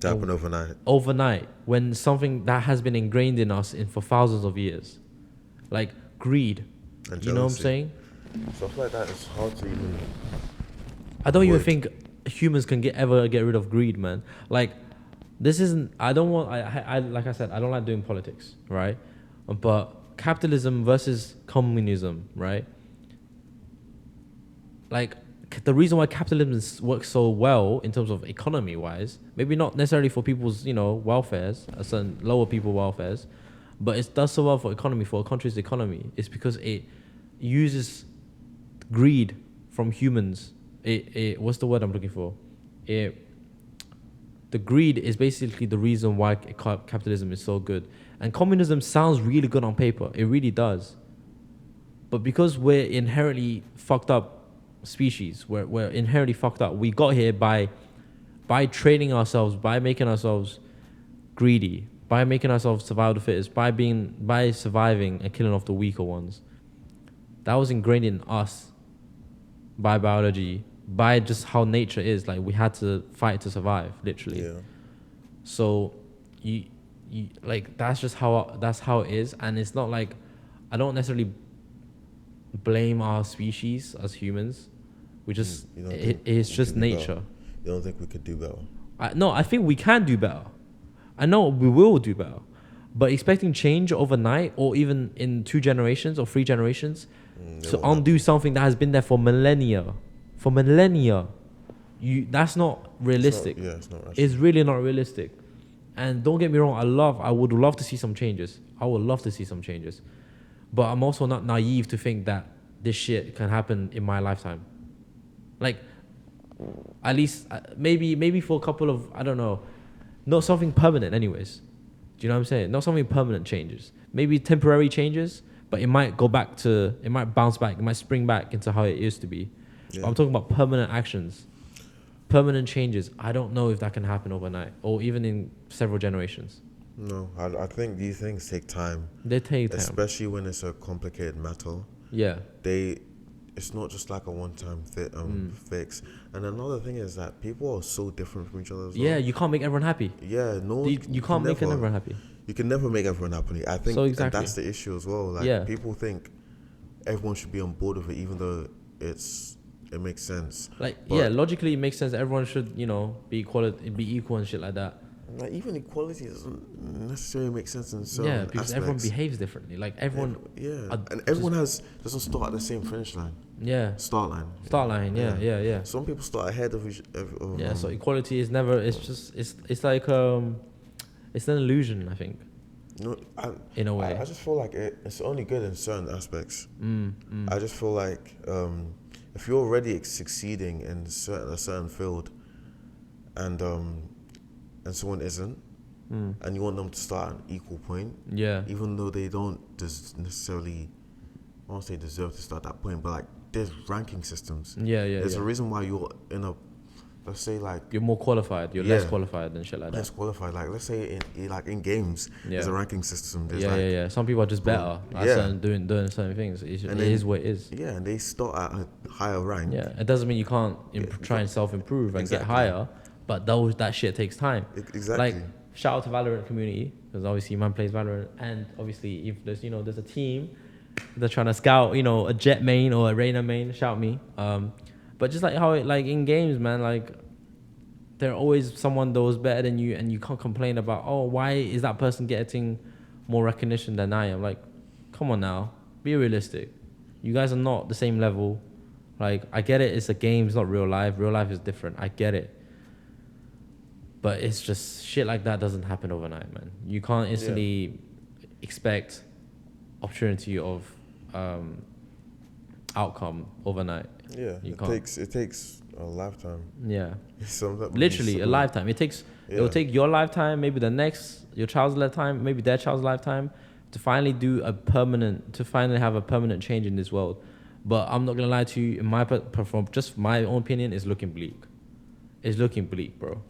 To happen overnight. Overnight, when something that has been ingrained in us for thousands of years, like greed. And you know what I'm jealousy. saying? Stuff like that is hard to even... I don't even avoid. think humans can ever get rid of greed, man. Like, this isn't... I don't want... I like I said, I don't like doing politics, right? But capitalism versus communism, right? Like, the reason why capitalism works so well in terms of economy-wise, maybe not necessarily for people's, you know, welfares, certain lower people welfares, but it does so well for economy, for a country's economy. It's because it uses greed from humans. What's the word I'm looking for? The greed is basically the reason why capitalism is so good. And communism sounds really good on paper. It really does. But because we're inherently fucked up species, we're inherently fucked up. We got here by training ourselves, by making ourselves greedy, by making ourselves survival the fittest, by surviving and killing off the weaker ones. That was ingrained in us by biology, by just how nature is. Like, we had to fight to survive, literally. Yeah. So you like, that's how it is. And it's not like, I don't necessarily blame our species as humans. We just it's just nature. You don't think we could do better? No, I think we can do better. I know we will do better. But expecting change overnight, or even in 2 generations or 3 generations, to undo something that has been there for millennia, that's not realistic. It's not rational. It's really not realistic. And don't get me wrong, I would love to see some changes. But I'm also not naive to think that this shit can happen in my lifetime. Like, at least maybe for a couple of, I don't know, not something permanent anyways. Do you know what I'm saying? Not something permanent changes. Maybe temporary changes, but it might bounce back, it might spring back into how it used to be. Yeah. But I'm talking about permanent actions, permanent changes. I don't know if that can happen overnight or even in several generations. No, I think these things take time. They take time. Especially when it's a complicated matter. Yeah. It's not just like a one-time fix. And another thing is that people are so different from each other as well. Yeah, you can't make everyone happy. Yeah, no. You can't make everyone happy. You can never make everyone happy. I think So exactly. and that's the issue as well. Like, people think everyone should be on board with it, even though it makes sense. Like, logically it makes sense. Everyone should, you know, be equal and shit like that. Like, even equality doesn't necessarily make sense in some Yeah, because everyone aspects. behaves differently. Like, everyone... and everyone doesn't start at the same finish line. Yeah. Start line. Yeah. Some people start ahead of each other. So equality is never... It's just... It's like... It's an illusion, I think. No, in a way. I just feel like it's only good in certain aspects. I just feel like if you're already succeeding in a certain field, and someone isn't, and you want them to start at an equal point, Yeah. even though they don't necessarily, I won't say deserve to start that point, but like there's ranking systems. Yeah, yeah, There's yeah. a reason why you're in a, let's say like You're more qualified. You're less qualified than shit like less that. qualified. Like let's say in games, there's Yeah. a ranking system. There's Yeah, like, yeah, yeah. Some people are just better at yeah. certain, doing certain things. It And is then- what it is. yeah, and they start at a higher rank. Yeah, it doesn't mean you can't try and self-improve and get Exactly. higher, but that shit takes time. Exactly. Like, shout out to Valorant community, because obviously man plays Valorant, and obviously if there's there's a team they're trying to scout a Jet main or a Reyna main, shout me. But just like how like in games, man, like there's always someone that was better than you, and you can't complain about, oh, why is that person getting more recognition than I am? Like, come on now, be realistic. You guys are not the same level. Like, I get it, it's a game, it's not real life. Real life is different. I get it. But it's just shit like that doesn't happen overnight, man. You can't instantly expect opportunity of outcome overnight. Yeah, You it can't. takes a lifetime. Yeah. Sometimes Literally a lifetime. It'll take your lifetime, maybe your child's lifetime, maybe their child's lifetime, to finally have a permanent change in this world. But I'm not gonna lie to you, from just my own opinion, it's looking bleak. It's looking bleak, bro.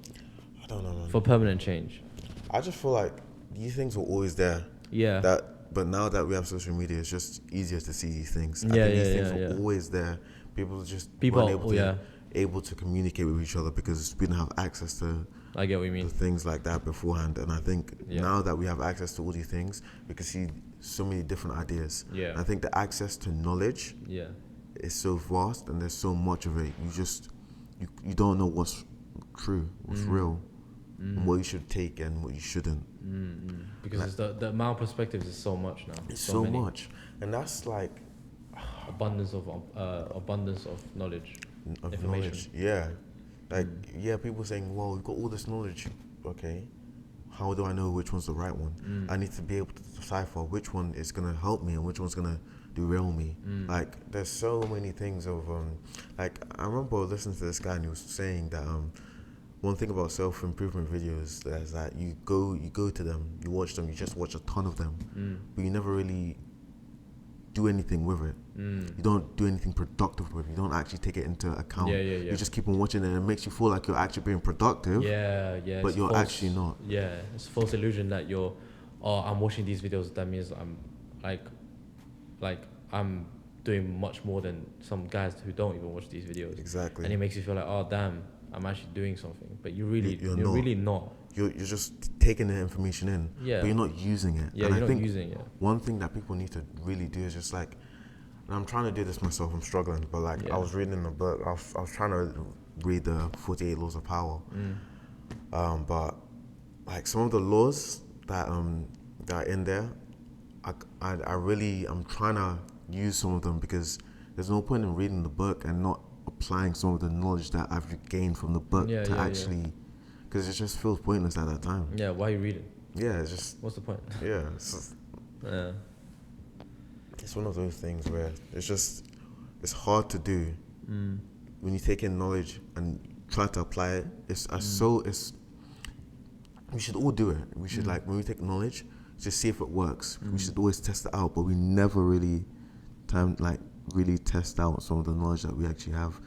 I don't know, man. For permanent change. I just feel like these things were always there. Yeah. But now that we have social media, it's just easier to see these things. I Yeah, think these yeah, things yeah, were yeah. always there. People weren't able to communicate with each other because we didn't have access to I get what you mean. things like that beforehand. And I think Yeah. now that we have access to all these things, we can see so many different ideas. Yeah. And I think the access to knowledge Yeah. is so vast, and there's so much of it. You don't know what's true, what's real, and what you should take and what you shouldn't. Because the amount of perspectives is so much now. It's so many. much, and that's like Abundance of knowledge. of Information. knowledge. Yeah, like people saying, "Well, we've got all this knowledge. Okay, how do I know which one's the right one? I need to be able to decipher which one is gonna help me and which one's gonna derail me." Like, there's so many things of like, I remember listening to this guy and he was saying that one thing about self-improvement videos is that you go to them, you watch them, you just watch a ton of them, but you never really do anything with it. You don't do anything productive with it. You don't actually take it into account. Yeah. You just keep on watching it, and it makes you feel like you're actually being productive. Yeah. But it's you're false, actually not. Yeah, it's a false illusion that I'm watching these videos. That means I'm like I'm doing much more than some guys who don't even watch these videos. Exactly. And it makes you feel like, oh damn, I'm actually doing something. But you're You're really not. You're just taking the information in, Yeah. but you're not using it. Yeah, and you're I not think using it. one thing that people need to really do is just like, and I'm trying to do this myself, I'm struggling, but like, Yeah. I was reading a book, I was trying to read the 48 Laws of Power, but like some of the laws that are in there, I'm trying to use some of them, because there's no point in reading the book and not applying some of the knowledge that I've gained from the book because it just feels pointless at that time. Yeah, why are you reading? Yeah, it's just, What's the point? yeah, it's one of those things where it's hard to do when you take in knowledge and try to apply it. We should all do it. We should like, when we take knowledge, just see if it works. We should always test it out, but we never really test out some of the knowledge that we actually have.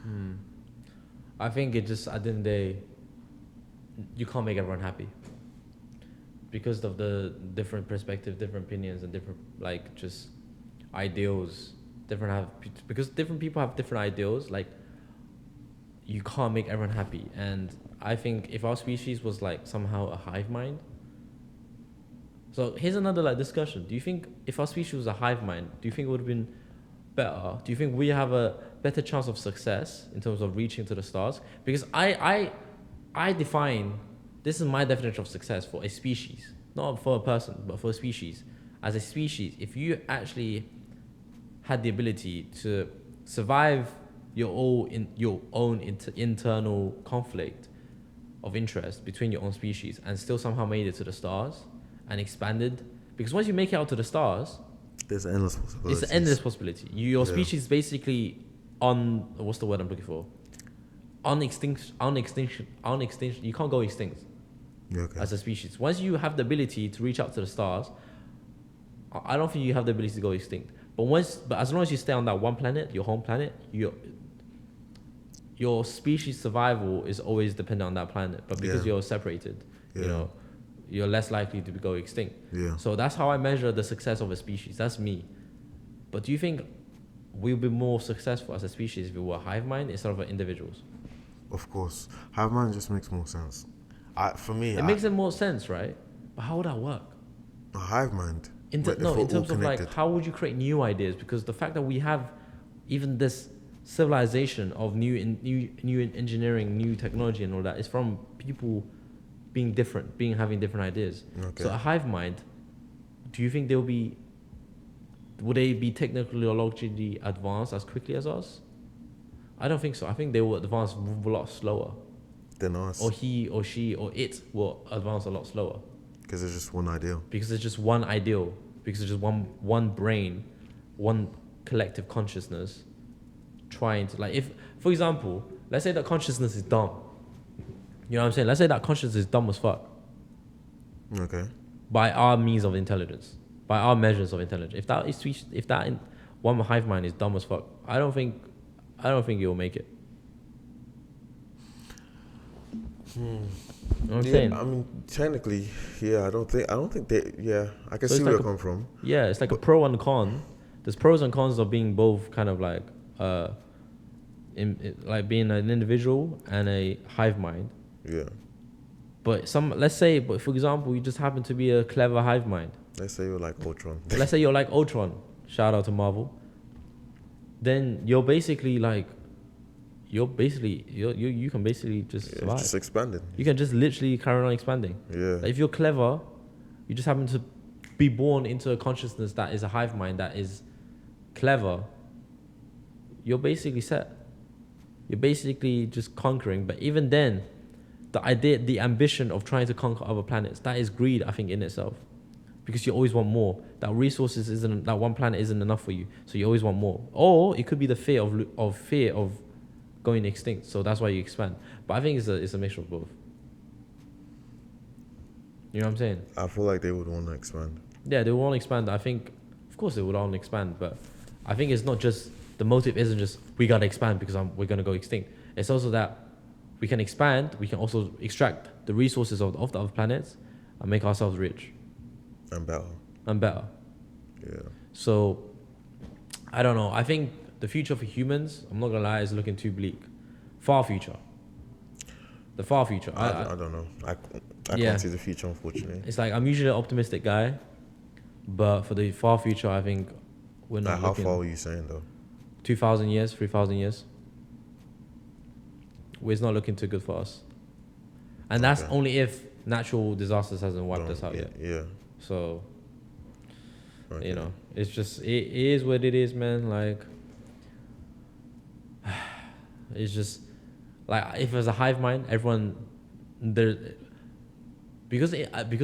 I think it just, at the end of the day, you can't make everyone happy because of the different perspectives, different opinions, and different like just ideals. Because different people have different ideals. Like, you can't make everyone happy. And I think if our species was like somehow a hive mind. So here's another like discussion. Do you think if our species was a hive mind, do you think it would have been better? Do you think we have a better chance of success in terms of reaching to the stars? Because I define, this is my definition of success for a species, not for a person, but for a species. As a species, if you actually had the ability to survive your own internal conflict of interest between your own species and still somehow made it to the stars and expanded, Because once you make it out to the stars, There's endless possibilities. it's an endless possibility. Your Yeah. species basically on what's the word I'm looking for? On extinction. You can't go extinct Yeah, okay. as a species. Once you have the ability to reach out to the stars, I don't think you have the ability to go extinct. But as long as you stay on that one planet, your home planet, your species survival is always dependent on that planet. But because Yeah. you're separated, you Yeah. know, you're less likely to go extinct. Yeah. So that's how I measure the success of a species. That's me. But do you think we'll be more successful as a species if we were a hive mind instead of individuals? Of course. Hive mind just makes more sense. For me, It makes more sense, right? But how would that work? a hive mind. In if we're terms all of like, connected. how would you create new ideas? Because the fact that we have even this civilization of new engineering, new technology, and all that is from people being different, having different ideas. Okay. So a hive mind, do you think would they be technologically advanced as quickly as us? I don't think so. I think they will advance a lot slower. Than us. Or he or she or it will advance a lot slower. Because it's just one ideal. Because it's just one ideal. Because it's just one brain, one collective consciousness trying to, like, if, for example, let's say that consciousness is dumb. You know what I'm saying? Let's say that consciousness is dumb as fuck. Okay. By our means of intelligence. By our measures of intelligence. If that one hive mind is dumb as fuck, I don't think it will make it. You know what I'm saying? I mean, technically, yeah. I don't think they. Yeah, I can So see it's where like you come from. Yeah, it's like a pro and a con. There's pros and cons of being both kind of like, like being an individual and a hive mind. Yeah. But for example, you just happen to be a clever hive mind. Let's say you're like Ultron. Let's say you're like Ultron. Shout out to Marvel. Then you're basically like, you can basically just survive. Just expanded. You can just literally carry on expanding. Yeah. Like if you're clever, you just happen to be born into a consciousness that is a hive mind that is clever. You're basically set. You're basically just conquering. But even then, the ambition of trying to conquer other planets, that is greed, I think, in itself. Because you always want more. That one planet isn't enough for you. So you always want more. Or it could be the fear of going extinct. So that's why you expand. But I think it's a mixture of both. You know what I'm saying? I feel like they would want to expand. Yeah, they want to expand. I think, of course, they would want to expand. But I think it's not just, the motive isn't just, we got to expand because we're going to go extinct. It's also that we can expand, we can also extract the resources of the other planets and make ourselves rich. And better. Yeah. So, I don't know. I think the future for humans, I'm not going to lie, is looking too bleak. Far future. The far future. I don't know. I Yeah. can't see the future, unfortunately. It's like, I'm usually an optimistic guy, but for the far future, I think we're not Like, how looking. far were you saying, though? 2,000 years, 3,000 years. It's not looking too good for us. And that's Okay. only if natural disasters hasn't wiped us out yet. Yeah. So, Okay. you know, it's just, it is what it is, man. Like, it's just, like, if there's a hive mind, everyone, because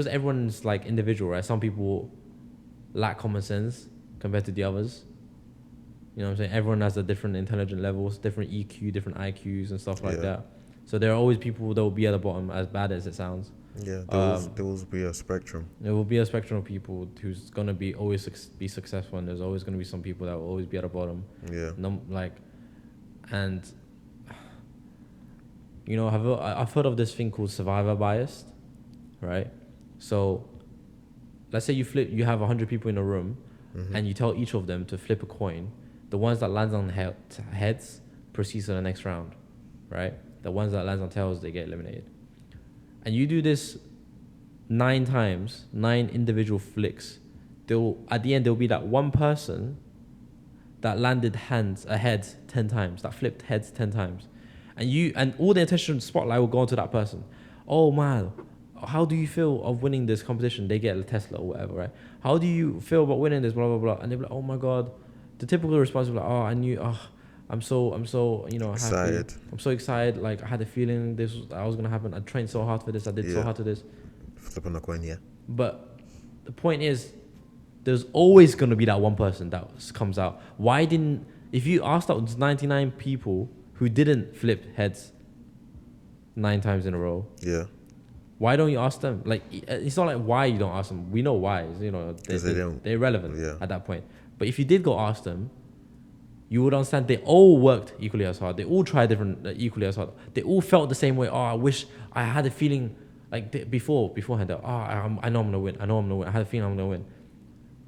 everyone's like individual, right? Some people lack common sense compared to the others. You know what I'm saying? Everyone has a different intelligent levels, different EQ, different IQs and stuff like Yeah. that. So there are always people that will be at the bottom, as bad as it sounds. Yeah, there will be a spectrum. There will be a spectrum of people who's gonna be be successful, and there's always gonna be some people that will always be at the bottom. Yeah. And you know, I've heard of this thing called survivor bias, right? So let's say you have 100 people in a room, and you tell each of them to flip a coin. The ones that lands on heads proceeds to the next round, right? The ones that lands on tails, they get eliminated. And you do this 9 times, 9 individual flicks. At the end, there'll be that one person that landed heads 10 times, that flipped heads 10 times. And all the attention spotlight will go onto that person. Oh man, how do you feel of winning this competition? They get a Tesla or whatever, right? How do you feel about winning this, blah, blah, blah. And they'll be like, oh my God. The typical response will be like, I'm so, you know, Excited. happy. I'm so excited. Like, I had a feeling that was going to happen. I trained so hard for this. I did so hard to this. Flipping a coin, yeah. But the point is, there's always going to be that one person that comes out. Why didn't, if you asked out 99 people who didn't flip heads 9 times in a row, Yeah. why don't you ask them? Like, it's not like why you don't ask them. We know why. You know, they're irrelevant at that point. But if you did go ask them, you would understand they all worked equally as hard. They all tried equally as hard. They all felt the same way. Oh, I wish I had a feeling like beforehand. That, I know I'm gonna win. I know I'm gonna win. I had a feeling I'm gonna win.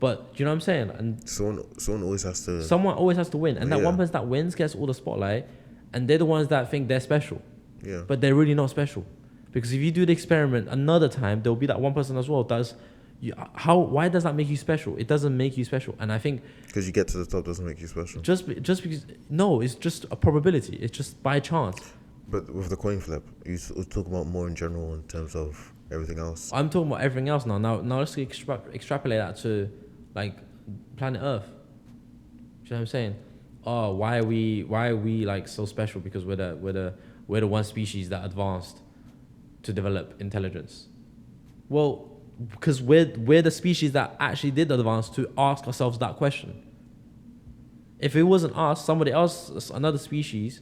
But do you know what I'm saying? And someone always has to. Someone always has to win, and that one person that wins gets all the spotlight, and they're the ones that think they're special. Yeah. But they're really not special, because if you do the experiment another time, there'll be that one person as well. Why does that make you special? It doesn't make you special, and I think because you get to the top doesn't make you special. Just because it's just a probability. It's just by chance. But with the coin flip, you talk about more in general in terms of everything else. I'm talking about everything else now. Now let's extrapolate that to like planet Earth. Do you know what I'm saying? Oh, why are we like so special? Because we're the one species that advanced to develop intelligence. Well, because we're the species that actually did advance to ask ourselves that question. If it wasn't us, somebody else, another species,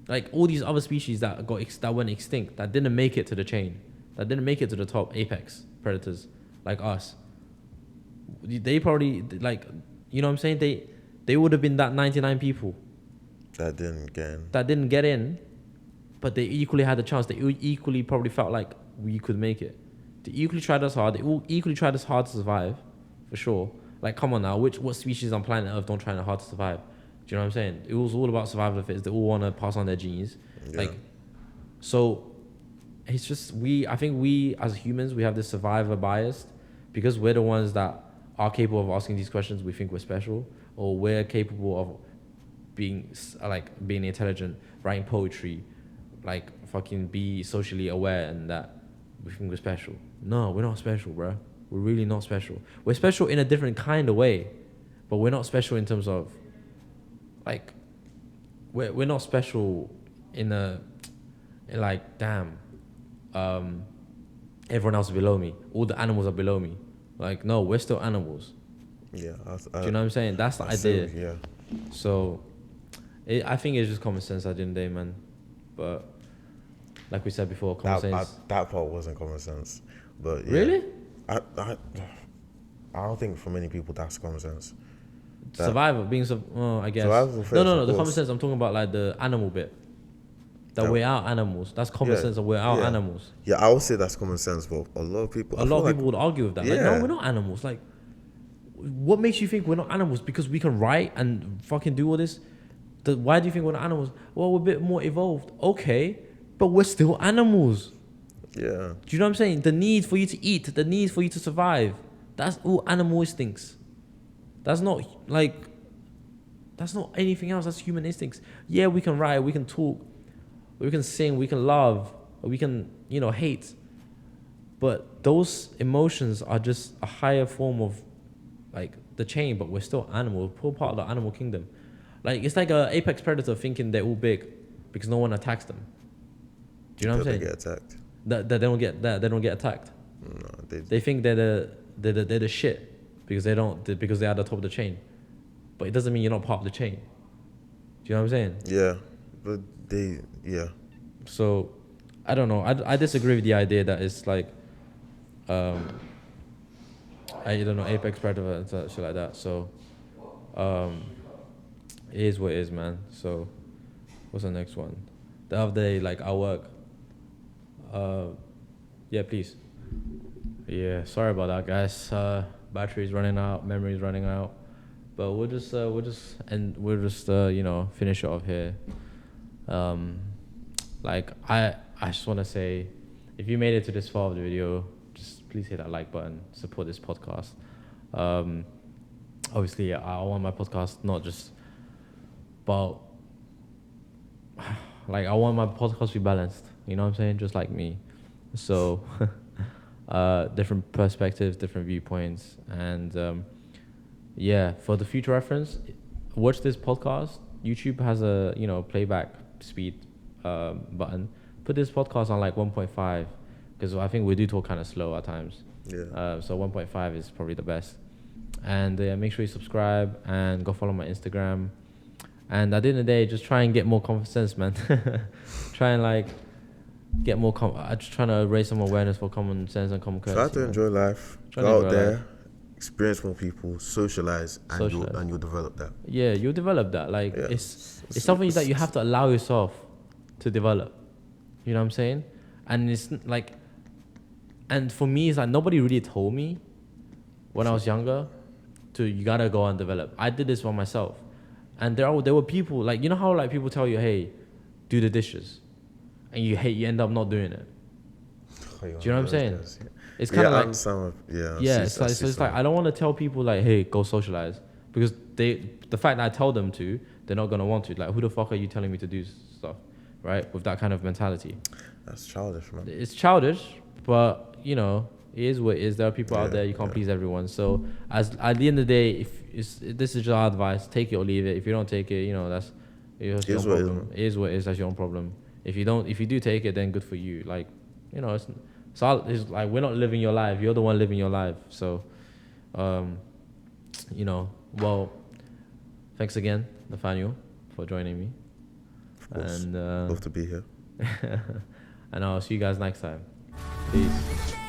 like all these other species that went extinct, that didn't make it to the chain, that didn't make it to the top apex predators, like us, they probably, like, you know what I'm saying? They would have been that 99 people that didn't get in. That didn't get in, but they equally had a chance. They equally probably felt like we could make it. They equally tried as hard. They all equally tried as hard to survive, for sure. Like, come on now, what species on planet Earth don't try hard to survive? Do you know what I'm saying? It was all about survival of the fittest. They all want to pass on their genes. Yeah. Like, so it's just I think we as humans, we have this survivor bias, because we're the ones that are capable of asking these questions. We think we're special, or we're capable of being intelligent, writing poetry, like fucking be socially aware, and that we think we're special. No, we're not special, bro. We're really not special. We're special in a different kind of way, but we're not special in terms of, like, we're not special in like, damn, everyone else is below me. All the animals are below me. Like, no, we're still animals. Yeah. Do you know what I'm saying? That's the idea. Yeah. So, I think it's just common sense at the end of the day, man. But like we said before, common sense. That part wasn't common sense, but yeah. Really? I don't think for many people that's common sense. Survival, I guess. No. The common sense, I'm talking about like the animal bit. That we're out animals. That's common sense, and we're out animals. Yeah, I would say that's common sense, but a lot of people would argue with that. Like, no, we're not animals. Like, what makes you think we're not animals? Because we can write and fucking do all this? Why do you think we're not animals? Well, we're a bit more evolved. Okay, but we're still animals. Yeah. Do you know what I'm saying? The need for you to eat, the need for you to survive, that's all animal instincts. That's not anything else. That's human instincts. Yeah, we can write, we can talk, we can sing, we can love, we can, hate. But those emotions are just a higher form of, like, the chain, but we're still animals. We're part of the animal kingdom. Like, it's like an apex predator thinking they're all big because no one attacks them. Do you know what I'm saying? They get attacked. That they don't get attacked. No, they think they're the shit because they're at the top of the chain. But it doesn't mean you're not part of the chain. Do you know what I'm saying? Yeah, but So, I don't know. I disagree with the idea that it's like, I don't know, apex predator and shit like that. So, it is what it is, man. So, what's the next one? The other day, like, I work. Yeah, please. Yeah, sorry about that, guys. Battery's running out, memory's running out, but we'll just finish it off here. Like, I just want to say, if you made it to this far of the video, just please hit that like button, support this podcast. Obviously, I want my podcast not just about, like, I want my podcast to be balanced. You know what I'm saying? Just like me. So, different perspectives, different viewpoints. And, for the future reference, watch this podcast. YouTube has a, playback speed button. Put this podcast on like 1.5, because I think we do talk kind of slow at times. Yeah. So 1.5 is probably the best. And make sure you subscribe and go follow my Instagram. And at the end of the day, just try and get more common sense, man. Try and like get more. I'm just trying to raise some awareness for common sense and common courtesy. Try to enjoy life. Go out there, experience more people, socialize, and you'll develop that. Yeah, you'll develop that. Like it's something that you have to allow yourself to develop. You know what I'm saying? And it's like, and for me, it's like nobody really told me when I was younger you gotta go and develop. I did this for myself. And there were people, like, you know how like people tell you, hey, do the dishes, and you end up not doing it. Do you know what I'm saying? It's kind of like it's like I don't want to tell people like, hey, go socialize, because the fact that I tell them to, they're not gonna want to. Like, who the fuck are you telling me to do stuff, right? With that kind of mentality. That's childish, man. It's childish, but you know, it is what it is. There are people out there, you can't please everyone. So at the end of the day, this is just our advice, take it or leave it. If you don't take it, you know, that's your own problem. It is what it is. That's your own problem. If you do take it, then good for you. Like, you know, it's like we're not living your life. You're the one living your life. So, you know, well, thanks again, Nathaniel, for joining me. Of course. And love to be here. And I'll see you guys next time. Peace.